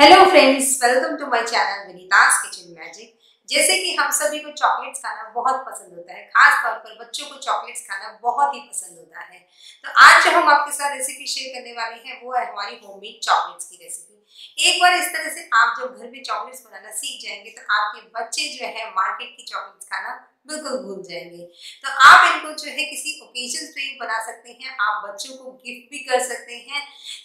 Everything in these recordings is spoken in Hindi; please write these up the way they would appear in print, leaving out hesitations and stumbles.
Hello friends, welcome to my channel Vineeta's kitchen magic. जैसे कि हम सभी को चॉकलेट्स खाना बहुत पसंद होता है, खास तौर पर बच्चों को चॉकलेट्स खाना बहुत ही पसंद होता है। तो आज जो हम आपके साथ रेसिपी शेयर करने वाले हैं वो है हमारी होममेड चॉकलेट्स की रेसिपी। एक बार इस तरह से आप जब घर में चॉकलेट्स बनाना सीख जाएंगे तो आपके बच्चे जो है मार्केट की चॉकलेट्स खाना बिल्कुल भूल जाएंगे। तो आप इनको जो है किसी ओकेजन पे भी बना सकते हैं, आप बच्चों को गिफ्ट भी कर सकते हैं।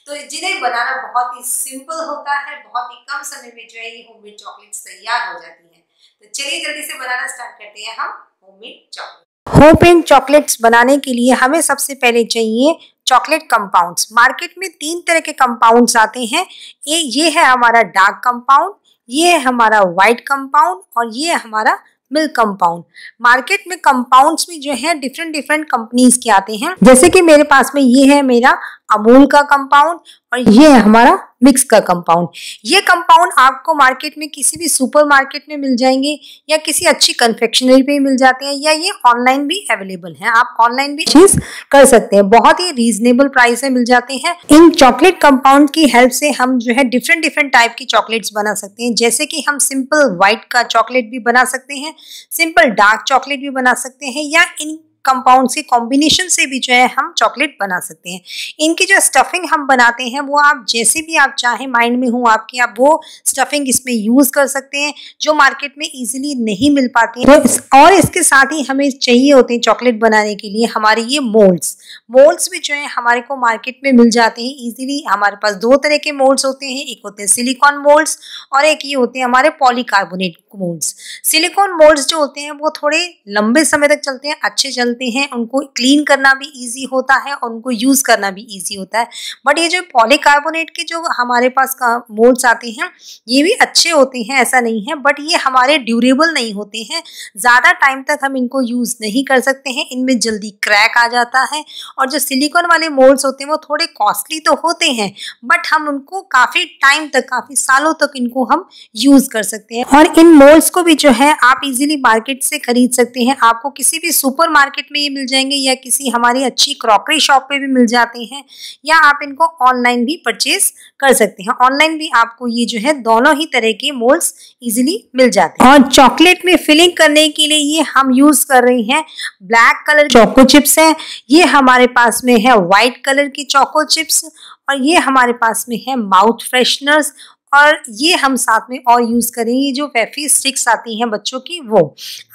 तो जिन्हें बनाना बहुत ही सिंपल होता है, बहुत ही कम समय में जो है ये होममेड चॉकलेट्स तैयार हो जाती हैं। तो चलिए जल्दी से बनाना स्टार्ट करते हैं हम होममेड चॉकलेट। होममेड चॉकलेट्स बनाने के लिए हमें सबसे पहले चाहिए चॉकलेट कंपाउंड्स। मार्केट में 3 तरह के कंपाउंड्स आते हैं। ये है हमारा डार्क कंपाउंड, ये है हमारा व्हाइट कंपाउंड और ये है हमारा मिल्क कंपाउंड। मार्केट में कंपाउंड्स भी जो है डिफरेंट कंपनीज के आते हैं। जैसे कि मेरे पास में ये है मेरा अमूल का कंपाउंड और ये है हमारा मिक्स का कंपाउंड। ये कंपाउंड आपको मार्केट में किसी भी सुपरमार्केट में मिल जाएंगे या किसी अच्छी कन्फेक्शनरी पे मिल जाते हैं, या ये ऑनलाइन भी अवेलेबल हैं। आप ऑनलाइन भी चीज कर सकते हैं, बहुत ही रीजनेबल प्राइस में मिल जाते हैं। इन चॉकलेट कंपाउंड की हेल्प से हम जो है डिफरेंट टाइप की चॉकलेट्स बना सकते हैं। जैसे कि हम सिंपल व्हाइट का चॉकलेट भी बना सकते हैं, सिंपल डार्क चॉकलेट भी बना सकते हैं, या इन कंपाउंड्स के कॉम्बिनेशन से भी जो है हम चॉकलेट बना सकते हैं। इनकी जो स्टफिंग हम बनाते हैं वो आप जैसे भी आप चाहें, माइंड में हो आपके, आप वो स्टफिंग इसमें यूज कर सकते हैं जो मार्केट में इजीली नहीं मिल पाती है। और इसके साथ ही हमें चाहिए होते हैं चॉकलेट बनाने के लिए हमारे ये मोल्ड्स भी जो है हमारे को मार्केट में मिल जाते हैं इजीली। हमारे पास 2 तरह के मोल्ड्स होते हैं, एक होते हैं सिलिकॉन मोल्ड्स और एक ये होते हैं हमारे पॉलीकार्बोनेट मोल्ड्स। सिलिकॉन मोल्ड्स जो होते हैं वो थोड़े लंबे समय तक चलते हैं, अच्छे चलते हैं, उनको क्लीन करना भी इजी होता है और उनको यूज करना भी इजी होता है। बट ये जो पॉलीकार्बोनेट के जो हमारे पास मोल्ड्स आते हैं ये भी अच्छे होते हैं, ऐसा नहीं है, बट ये हमारे ड्यूरेबल नहीं होते हैं, ज्यादा टाइम तक हम इनको यूज नहीं कर सकते हैं, इनमें जल्दी क्रैक आ जाता है। और जो सिलिकॉन वाले मोल्ड्स होते हैं वो थोड़े कॉस्टली तो होते हैं, बट हम उनको काफी टाइम तक, काफी सालों तक इनको हम यूज कर सकते हैं। और इन मोल्ड्स को भी जो है आप इजीली मार्केट से खरीद सकते हैं। आपको किसी भी सुपर मार्केट में ये मिल जाएंगे या किसी हमारी अच्छी क्रॉकरी शॉप पे भी मिल जाते हैं, या आप इनको ऑनलाइन भी परचेज कर सकते हैं। ऑनलाइन भी आपको ये जो है दोनों ही तरह के मोल्ड्स इजीली मिल जाते हैं। और चॉकलेट में फिलिंग करने के लिए ये हम यूज कर रहे हैं ब्लैक कलर चोको चिप्स है, ये हमारे पास में है व्हाइट कलर की चोको चिप्स, और ये हमारे पास में है माउथ फ्रेशनर्स, और ये हम साथ में और यूज करेंगे जो वेफी स्टिक्स आती हैं बच्चों की, वो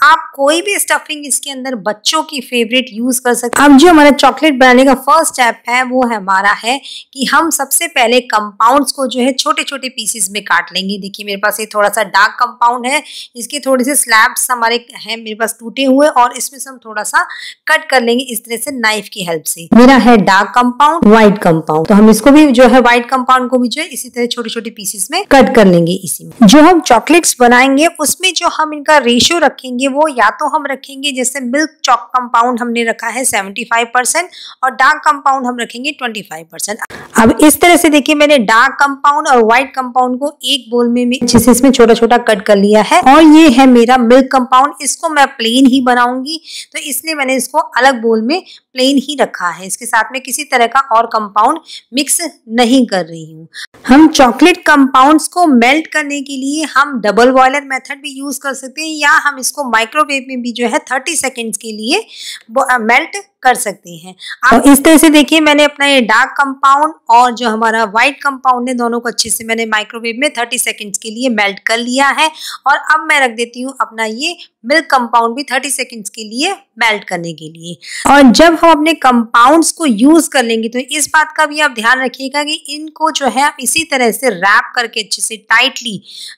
आप कोई भी स्टफिंग इसके अंदर बच्चों की फेवरेट यूज कर सकते हैं। अब जो हमारा चॉकलेट बनाने का फर्स्ट स्टेप है वो हमारा है कि हम सबसे पहले कंपाउंड्स को जो है छोटे छोटे पीसेस में काट लेंगे। देखिए मेरे पास ये थोड़ा सा डार्क कंपाउंड है, इसके थोड़े से स्लैब्स हमारे हैं मेरे पास टूटे हुए, और इसमें से हम थोड़ा सा कट कर लेंगे इस तरह से नाइफ की हेल्प से। मेरा है डार्क कंपाउंड, व्हाइट कंपाउंड, तो हम इसको भी जो है व्हाइट कंपाउंड को भी जो है इसी तरह छोटे छोटे पीसेस में कट कर लेंगे। इसी में जो हम चॉकलेट्स बनाएंगे उसमें जो हम इनका रेशियो रखेंगे वो या तो हम रखेंगे, जैसे मिल्क चॉक कंपाउंड हमने रखा है 75% और डार्क कंपाउंड हम रखेंगे 25%। अब इस तरह से देखिए मैंने डार्क कंपाउंड और व्हाइट कंपाउंड को एक बोल में जिसे इसमें छोटा छोटा कट कर लिया है। और ये है मेरा मिल्क कंपाउंड, इसको मैं प्लेन ही बनाऊंगी तो इसलिए मैंने इसको अलग बोल में प्लेन ही रखा है, इसके साथ में किसी तरह का और कंपाउंड मिक्स नहीं कर रही हूँ। हम चॉकलेट कंपाउंड्स को मेल्ट करने के लिए हम डबल बॉयलर मेथड भी यूज कर सकते हैं, या हम इसको माइक्रोवेव में भी जो है 30 सेकेंड्स के लिए मेल्ट कर सकते हैं। अब इस तरह से देखिए मैंने अपना ये डार्क कंपाउंड और जो हमारा व्हाइट कंपाउंड है दोनों को अच्छे से मैंने माइक्रोवेव में 30 सेकेंड्स के लिए मेल्ट कर लिया है। और अब मैं रख देती हूँ अपना ये मिल्क कंपाउंड भी 30 सेकेंड्स के लिए मेल्ट करने के लिए। और जब हम अपने कंपाउंड्स को यूज कर लेंगे तो इस बात का भी आप ध्यान रखिएगा कि इनको जो है इसी तरह से रैप करके अच्छे से टाइटली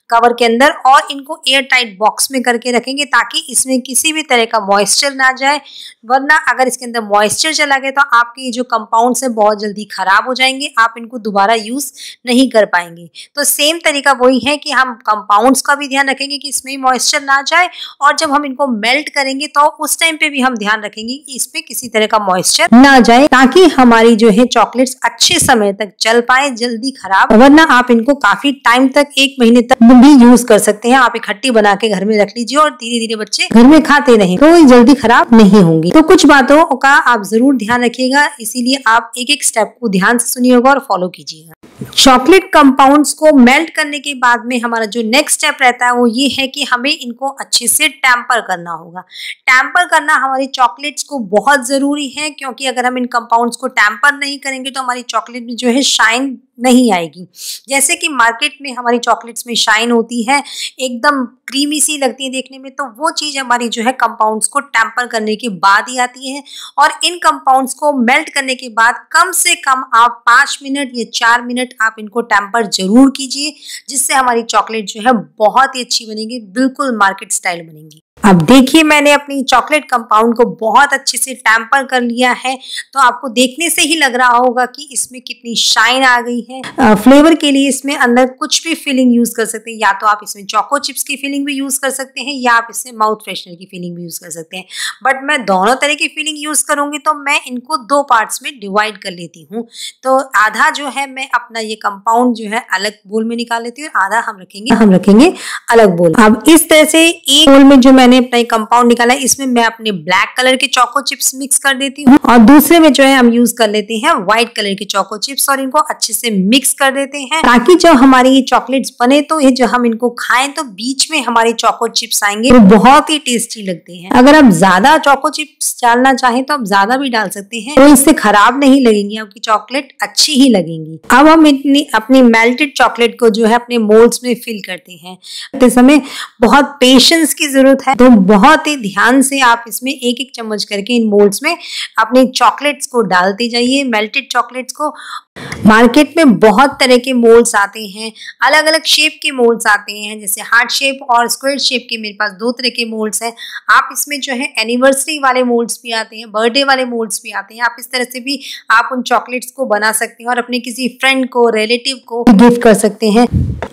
कवर के अंदर और इनको एयर टाइट बॉक्स में करके रखेंगे ताकि इसमें किसी भी तरह का मॉइस्चर ना जाए, वरना अगर इसके अंदर मॉइस्चर चला गया तो आपके जो कंपाउंड्स है बहुत जल्दी खराब हो जाएंगे, आप इनको दोबारा यूज नहीं कर पाएंगे। तो सेम तरीका वही है कि हम कंपाउंड्स का भी ध्यान रखेंगे कि इसमें मॉइस्चर ना जाए, और जब हम इनको मेल्ट करेंगे तो उस टाइम पे भी हम ध्यान रखेंगे कि इसमें किसी तरह का मॉइस्चर ना जाए, ताकि हमारी जो है चॉकलेट्स अच्छे समय तक चल पाए, जल्दी खराब, वरना आप इनको काफी टाइम तक 1 महीने तक भी यूज कर सकते हैं। आप इकट्ठी बना के घर में रख लीजिए और धीरे धीरे बच्चे घर में खाते रहें तो जल्दी खराब नहीं होंगी। तो कुछ बातों का आप जरूर ध्यान रखिएगा, इसीलिए आप एक एक स्टेप को ध्यान से सुनिएगा और फॉलो कीजिएगा। चॉकलेट कंपाउंड्स को मेल्ट करने के बाद में हमारा जो नेक्स्ट स्टेप रहता है वो ये है कि हमें इनको अच्छे से टेम्पर करना होगा। टेम्पर करना हमारी चॉकलेट्स को बहुत ज़रूरी है, क्योंकि अगर हम इन कंपाउंड्स को टेम्पर नहीं करेंगे तो हमारी चॉकलेट में जो है शाइन नहीं आएगी। जैसे कि मार्केट में हमारी चॉकलेट्स में शाइन होती है, एकदम क्रीमी सी लगती है देखने में, तो वो चीज़ हमारी जो है कंपाउंड्स को टेम्पर करने के बाद ही आती है। और इन कंपाउंड्स को मेल्ट करने के बाद कम से कम आप 5 मिनट या 4 मिनट आप इनको टेम्पर जरूर कीजिए, जिससे हमारी चॉकलेट जो है बहुत ही अच्छी बनेगी, बिल्कुल मार्केट स्टाइल बनेगी। अब देखिए मैंने अपनी चॉकलेट कंपाउंड को बहुत अच्छे से टेम्पर कर लिया है, तो आपको देखने से ही लग रहा होगा कि इसमें कितनी शाइन आ गई है। फ्लेवर के लिए इसमें अंदर कुछ भी फिलिंग यूज कर सकते हैं, या तो आप इसमें चोको चिप्स की फिलिंग भी यूज कर सकते हैं या आप इसमें माउथ फ्रेशनर की फिलिंग भी यूज कर सकते हैं। बट मैं दोनों तरह की फिलिंग यूज करूंगी, तो मैं इनको 2 पार्ट्स में डिवाइड कर लेती हूँ। तो आधा जो है मैं अपना ये कंपाउंड जो है अलग बोल में निकाल लेती हूँ, आधा हम रखेंगे अलग बोल। अब इस तरह से एक बोल में जो मैंने अपना कंपाउंड निकाला है, इसमें मैं अपने ब्लैक कलर के चोको चिप्स मिक्स कर देती हूँ, और दूसरे में जो है हम यूज कर लेते हैं व्हाइट कलर के चोको चिप्स, और इनको अच्छे से मिक्स कर देते हैं, ताकि जब हमारी ये चॉकलेट्स बने तो ये जब हम इनको खाएं तो बीच में हमारे चोको चिप्स आएंगे, वो बहुत ही टेस्टी लगते हैं। अगर आप ज्यादा चोको चिप्स डालना चाहें तो आप ज्यादा भी डाल सकते हैं, तो इससे खराब नहीं लगेंगी, आपकी चॉकलेट अच्छी ही लगेंगी। अब हम अपनी मेल्टेड चॉकलेट को जो है अपने मोल्ड्स में फिल करते हैं। करते समय बहुत पेशेंस की जरूरत है, तो बहुत ही ध्यान से आप इसमें एक एक चम्मच करके इन मोल्ड्स में अपने चॉकलेट्स को डालते जाइए, मेल्टेड चॉकलेट्स को। मार्केट में बहुत तरह के मोल्ड्स आते हैं, अलग अलग शेप के मोल्ड्स आते हैं, जैसे हार्ट शेप और स्क्वायर शेप के मेरे पास 2 तरह के मोल्ड्स हैं। आप इसमें जो है एनिवर्सरी वाले मोल्ड्स भी आते हैं, बर्थडे वाले मोल्ड्स भी आते हैं। आप इस तरह से भी आप उन चॉकलेट्स को बना सकते हैं और अपने किसी फ्रेंड को, रिलेटिव को गिफ्ट कर सकते हैं।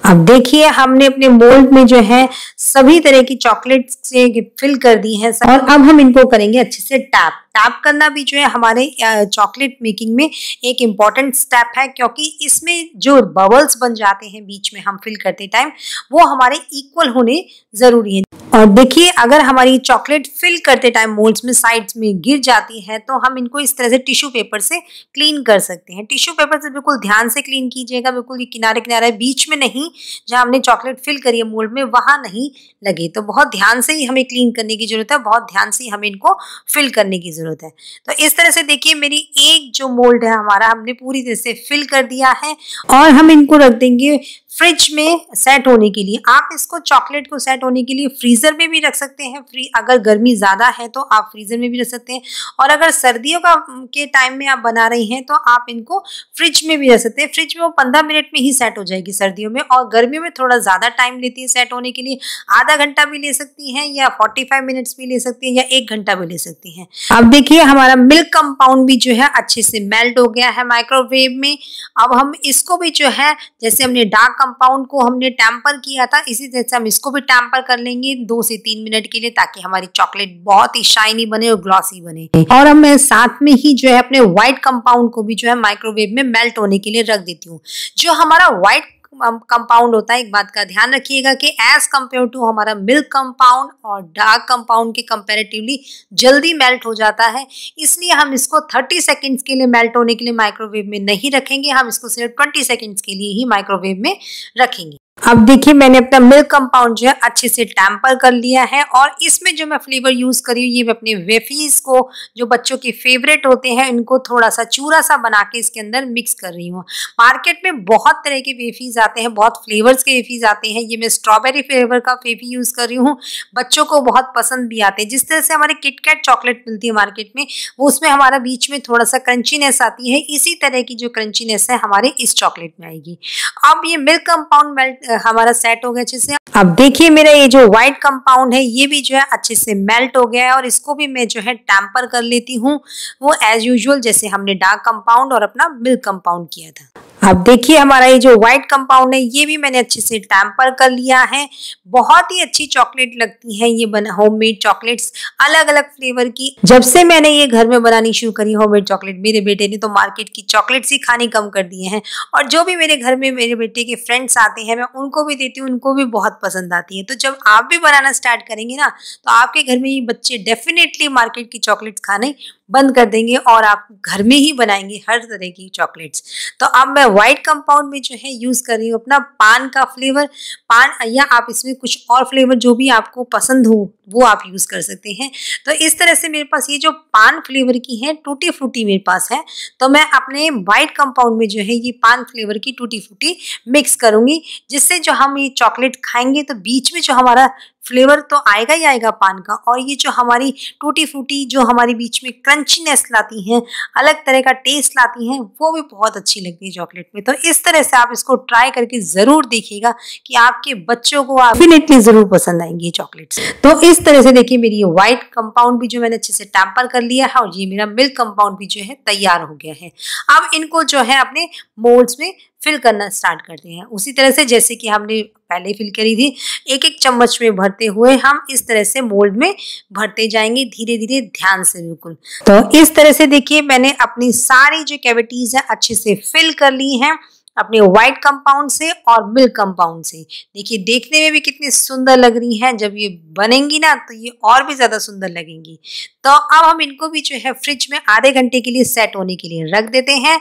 अब देखिए हमने अपने मोल्ड में जो है सभी तरह की चॉकलेट्स से फिल कर दी है, और अब हम इनको करेंगे अच्छे से टैप करना भी जो है हमारे चॉकलेट मेकिंग में एक इम्पॉर्टेंट स्टेप है, क्योंकि इसमें जो बबल्स बन जाते हैं बीच में हम फिल करते टाइम, वो हमारे इक्वल होने जरूरी है। और देखिए अगर हमारी चॉकलेट फिल करते टाइम मोल्ड्स में साइड्स में गिर जाती है, तो हम इनको इस तरह से टिश्यू पेपर से क्लीन कर सकते हैं। टिश्यू पेपर से बिल्कुल ध्यान से क्लीन कीजिएगा, बिल्कुल ये किनारे किनारे बीच में नहीं, जहाँ हमने चॉकलेट फिल करी है मोल्ड में वहां नहीं लगे। तो बहुत ध्यान से ही हमें क्लीन करने की जरूरत है, बहुत ध्यान से हमें इनको फिल करने की जरूरत है। तो इस तरह से देखिए मेरी एक जो मोल्ड है हमारा हमने पूरी तरह से फिल कर दिया है, और हम इनको रख देंगे फ्रिज में सेट होने के लिए। आप इसको चॉकलेट को सेट होने के लिए फ्रीजर में भी रख सकते हैं, अगर गर्मी ज्यादा है तो आप फ्रीजर में भी रख सकते हैं, और अगर सर्दियों के टाइम में आप बना रही हैं तो आप इनको फ्रिज में भी रख सकते हैं। फ्रिज में वो 15 मिनट में ही सेट हो जाएगी सर्दियों में, और गर्मियों में थोड़ा ज्यादा टाइम लेती है सेट होने के लिए, आधा घंटा भी ले सकती हैं या 45 मिनट्स भी ले सकती हैं या 1 घंटा भी ले सकती हैं। अब देखिए हमारा मिल्क कंपाउंड भी जो है अच्छे से मेल्ट हो गया है माइक्रोवेव में। अब हम इसको भी जो है, जैसे हमने डार्क कंपाउंड को हमने टेम्पर किया था, इसी तरह से हम इसको भी टेम्पर कर लेंगे 2 से 3 मिनट के लिए, ताकि हमारी चॉकलेट बहुत ही शाइनी बने और ग्लॉसी बने। और अब मैं साथ में ही जो है अपने व्हाइट कंपाउंड को भी जो है माइक्रोवेव में मेल्ट होने के लिए रख देती हूँ। जो हमारा व्हाइट कंपाउंड होता है, एक बात का ध्यान रखिएगा कि एज कम्पेयर टू हमारा मिल्क कंपाउंड और डार्क कंपाउंड के कंपैरेटिवली जल्दी मेल्ट हो जाता है, इसलिए हम इसको 30 सेकंड्स के लिए मेल्ट होने के लिए माइक्रोवेव में नहीं रखेंगे, हम इसको सिर्फ 20 सेकंड्स के लिए ही माइक्रोवेव में रखेंगे। अब देखिए मैंने अपना मिल्क कंपाउंड जो है अच्छे से टेम्पर कर लिया है, और इसमें जो मैं फ्लेवर यूज करी हूँ, ये मैं अपने वेफीज को, जो बच्चों के फेवरेट होते हैं, इनको थोड़ा सा चूरा सा बना के इसके अंदर मिक्स कर रही हूँ। मार्केट में बहुत तरह के वेफीज आते हैं, बहुत फ्लेवर्स के वेफीज आते हैं, ये मैं स्ट्रॉबेरी फ्लेवर का वेफी यूज कर रही हूँ, बच्चों को बहुत पसंद भी आते हैं। जिस तरह से हमारे किटकैट चॉकलेट मिलती है मार्केट में, वो उसमें हमारा बीच में थोड़ा सा क्रंचीनेस आती है, इसी तरह की जो क्रंचीनेस है हमारे इस चॉकलेट में आएगी। अब ये मिल्क कंपाउंड मेल्ट हमारा सेट हो गया अच्छे से। अब देखिए मेरा ये जो व्हाइट कंपाउंड है ये भी जो है अच्छे से मेल्ट हो गया है, और इसको भी मैं जो है टेम्पर कर लेती हूँ, वो एज यूजुअल जैसे हमने डार्क कंपाउंड और अपना मिल्क कंपाउंड किया था। अब देखिए हमारा ये जो व्हाइट कंपाउंड है ये भी मैंने अच्छे से टेम्पर कर लिया है। बहुत ही अच्छी चॉकलेट लगती है ये होममेड चॉकलेट्स, अलग अलग फ्लेवर की। जब से मैंने ये घर में बनानी शुरू करी होममेड चॉकलेट, मेरे बेटे ने तो मार्केट की चॉकलेट्स ही खानी कम कर दिए हैं, और जो भी मेरे घर में मेरे बेटे के फ्रेंड्स आते हैं मैं उनको भी देती हूँ, उनको भी बहुत पसंद आती है। तो जब आप भी बनाना स्टार्ट करेंगे ना, तो आपके घर में ये बच्चे डेफिनेटली मार्केट की चॉकलेट्स खाने बंद कर देंगे और आप घर में ही बनाएंगे हर तरह की चॉकलेट्स। तो अब मैं वाइट कंपाउंड में जो है यूज़ कर रही हूँ अपना पान का फ्लेवर, पान, या आप इसमें कुछ और फ्लेवर जो भी आपको पसंद हो वो आप यूज़ कर सकते हैं। तो इस तरह से मेरे पास ये जो पान फ्लेवर की है टूटी फ्रूटी मेरे पास है, तो मैं अपने वाइट कंपाउंड में जो है ये पान फ्लेवर की टूटी फ्रूटी मिक्स करूँगी, जिससे जो हम ये चॉकलेट खाएंगे तो बीच में जो हमारा फ्लेवर तो आएगा ही आएगा पान का, और ये जो हमारी टूटी फ्रूटी जो हमारी बीच में क्रंचीनेस लाती हैं, अलग तरह का टेस्ट लाती हैं, वो भी बहुत अच्छी लगती है चॉकलेट में। तो इस तरह से आप इसको ट्राई करके ज़रूर देखिएगा कि आपके बच्चों को डेफिनेटली ज़रूर पसंद आएंगी ये चॉकलेट्स। तो इस तरह से देखिए मेरी ये वाइट कंपाउंड भी जो मैंने अच्छे से टैम्पर कर लिया है और ये मेरा मिल्क कंपाउंड भी जो है तैयार हो गया है। अब इनको जो है अपने मोल्ड्स में फिल करना स्टार्ट करते हैं उसी तरह से जैसे कि हमने पहले फिल करी थी। एक एक चम्मच में भरते हुए हम इस तरह से मोल्ड में भरते जाएंगे धीरे धीरे, ध्यान से बिल्कुल। तो इस तरह से देखिए मैंने अपनी सारी जो कैविटीज है अच्छे से फिल कर ली हैं अपने वाइट कंपाउंड से और मिल्क कंपाउंड से। देखिए देखने में भी कितनी सुंदर लग रही हैं, जब ये बनेंगी ना तो ये और भी ज़्यादा सुंदर लगेंगी। तो अब हम इनको भी जो है फ्रिज में आधे घंटे के लिए सेट होने के लिए रख देते हैं।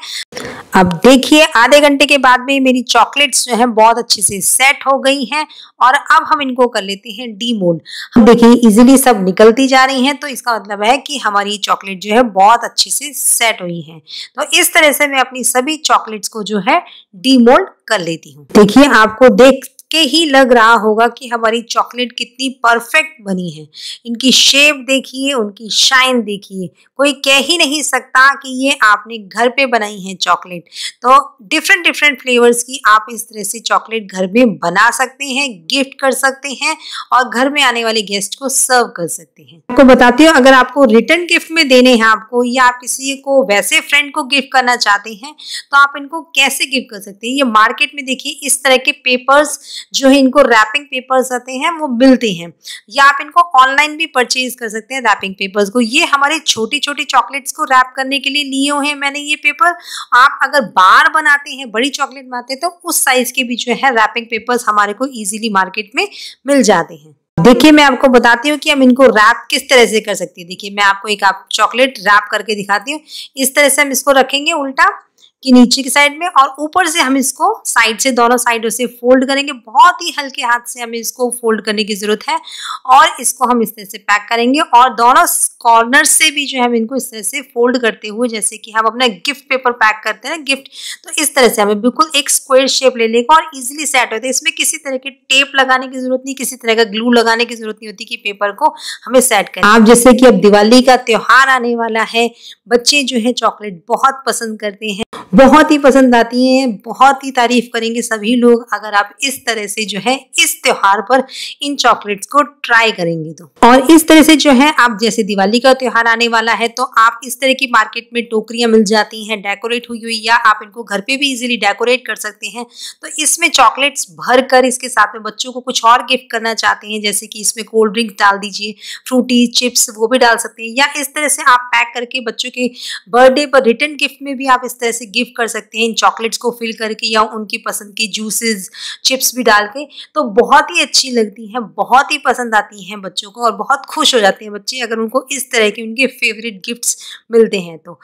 अब देखिए आधे घंटे के बाद में मेरी चॉकलेट्स जो है बहुत अच्छे से सेट हो गई हैं और अब हम इनको कर लेते हैं डीमोल्ड। हम देखिए इजीली सब निकलती जा रही हैं, तो इसका मतलब है कि हमारी चॉकलेट जो है बहुत अच्छे से सेट हुई हैं। तो इस तरह से मैं अपनी सभी चॉकलेट्स को जो है डीमोल्ड कर लेती हूँ। देखिए आपको देख के ही लग रहा होगा कि हमारी चॉकलेट कितनी परफेक्ट बनी है। इनकी शेप देखिए, उनकी शाइन देखिए, कोई कह ही नहीं सकता कि ये आपने घर पे बनाई है चॉकलेट। तो डिफरेंट डिफरेंट फ्लेवर्स की आप इस तरह से चॉकलेट घर में बना सकते हैं, गिफ्ट कर सकते हैं और घर में आने वाले गेस्ट को सर्व कर सकते हैं। आपको बताती हूँ, अगर आपको रिटर्न गिफ्ट में देने हैं आपको, या आप किसी को वैसे फ्रेंड को गिफ्ट करना चाहते हैं, तो आप इनको कैसे गिफ्ट कर सकते हैं। ये मार्केट में देखिए इस तरह के पेपर्स जो है, इनको रैपिंग पेपर्स आते हैं वो मिलते हैं, या आप इनको ऑनलाइन भी परचेज कर सकते हैं रैपिंग पेपर्स को। ये हमारे छोटी छोटी चॉकलेट्स को रैप करने के लिए लिए हुए हैं मैंने ये पेपर। आप अगर बार बनाते हैं, बड़ी चॉकलेट बनाते हैं, तो उस साइज के भी जो है रैपिंग पेपर्स हमारे को इजीली मार्केट में मिल जाते हैं। देखिए मैं आपको बताती हूँ कि हम इनको रैप किस तरह से कर सकते हैं। देखिए मैं आपको एक चॉकलेट रैप करके दिखाती हूँ। इस तरह से हम इसको रखेंगे उल्टा कि नीचे की साइड में, और ऊपर से हम इसको साइड से दोनों साइडों से फोल्ड करेंगे। बहुत ही हल्के हाथ से हमें इसको फोल्ड करने की जरूरत है और इसको हम इस तरह से पैक करेंगे, और दोनों कॉर्नर से भी जो है हम इनको इस तरह से फोल्ड करते हुए, जैसे कि हम अपना गिफ्ट पेपर पैक करते हैं ना गिफ्ट, तो इस तरह से हमें बिल्कुल एक स्क्वायर शेप ले लेगा और इजिली सेट होता है। इसमें किसी तरह के टेप लगाने की जरूरत नहीं, किसी तरह का ग्लू लगाने की जरूरत नहीं होती कि पेपर को हमें सेट करें। आप जैसे कि अब दिवाली का त्योहार आने वाला है, बच्चे जो है चॉकलेट बहुत पसंद करते हैं, बहुत ही पसंद आती हैं, बहुत ही तारीफ करेंगे सभी लोग अगर आप इस तरह से जो है इस त्योहार पर इन चॉकलेट्स को ट्राई करेंगे तो। और इस तरह से जो है आप जैसे दिवाली का त्योहार आने वाला है, तो आप इस तरह की मार्केट में टोकरियां मिल जाती हैं डेकोरेट हुई हुई, या आप इनको घर पे भी इजीली डेकोरेट कर सकते हैं। तो इसमें चॉकलेट्स भर कर इसके साथ में बच्चों को कुछ और गिफ्ट करना चाहते हैं, जैसे कि इसमें कोल्ड ड्रिंक डाल दीजिए, फ्रूटी चिप्स वो भी डाल सकते हैं, या इस तरह से आप पैक करके बच्चों के बर्थडे पर रिटर्न गिफ्ट में भी आप इस तरह से गिफ्ट कर सकते हैं इन चॉकलेट्स को फिल करके, या उनकी पसंद की जूसेस चिप्स भी डाल के। तो बहुत ही अच्छी लगती हैं, बहुत ही पसंद आती हैं बच्चों को, और बहुत खुश हो जाते हैं बच्चे अगर उनको इस तरह के उनके फेवरेट गिफ्ट्स मिलते हैं। तो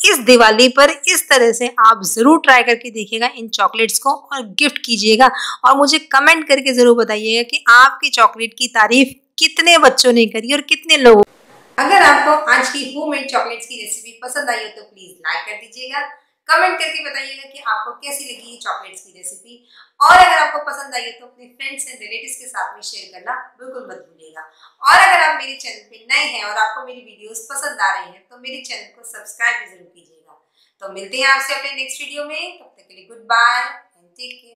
इस दिवाली पर इस तरह से आप ज़रूर ट्राई करके देखिएगा इन चॉकलेट्स को और गिफ्ट कीजिएगा, और मुझे कमेंट करके ज़रूर बताइएगा कि आपकी चॉकलेट की तारीफ कितने बच्चों ने करी और कितने लोगों। अगर आपको आज की होममेड चॉकलेट्स की रेसिपी पसंद आई हो तो प्लीज लाइक कर दीजिएगा, कमेंट करके बताइएगा कि आपको कैसी लगी ये चॉकलेट्स की रेसिपी, और अगर आपको पसंद आई है तो अपने फ्रेंड्स एंड रिलेटिव्स के साथ में शेयर करना बिल्कुल मत भूलिएगा। और अगर आप मेरे चैनल पे नए हैं और आपको मेरी वीडियोस पसंद आ रही हैं तो मेरे चैनल को सब्सक्राइब भी जरूर कीजिएगा। तो मिलते हैं आपसे अपने नेक्स्ट वीडियो में, तब तक के लिए goodbye and take care.